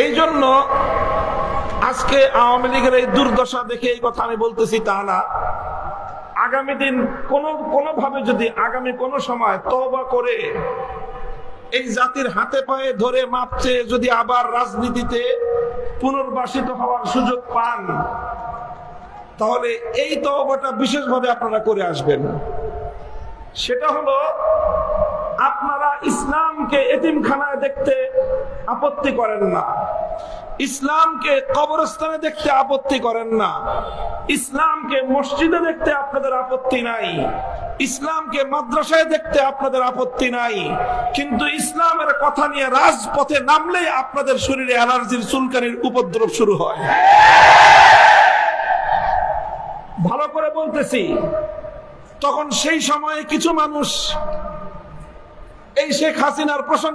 এই জন্য আজকে আওয়ামী লীগের এই দুর্দশা দেখে এই কথা আমি বলতেছি তা না, আগামী দিন কোনোভাবে যদি আগামী কোনো সময় তওবা করে এই জাতির হাতে পায়ে ধরে মাপ চেয়ে যদি আবার রাজনীতিতে পুনর্বাসিত হওয়ার সুযোগ পান, তাহলে এই তওবাটা বিশেষভাবে আপনারা করে আসবেন। সেটা হলো, আপনারা ইসলামকে এতিমখানায় দেখতে আপত্তি করেন না, ইসলামকে কবরস্থানে দেখতে আপত্তি করেন না, ইসলামকে মসজিদে দেখতে আপনাদের আপত্তি নাই, ইসলামকে মাদ্রাসায় দেখতে আপনাদের আপত্তি নাই, কিন্তু ইসলামের কথা নিয়ে রাজপথে নামলেই আপনাদের শরীরে অ্যালার্জির চুলকানির উপদ্রব শুরু হয়। ভালো করে বলতেছি, তখন সেই সময়ে কিছু মানুষ এই শেখ হাসিনার প্রসঙ্গ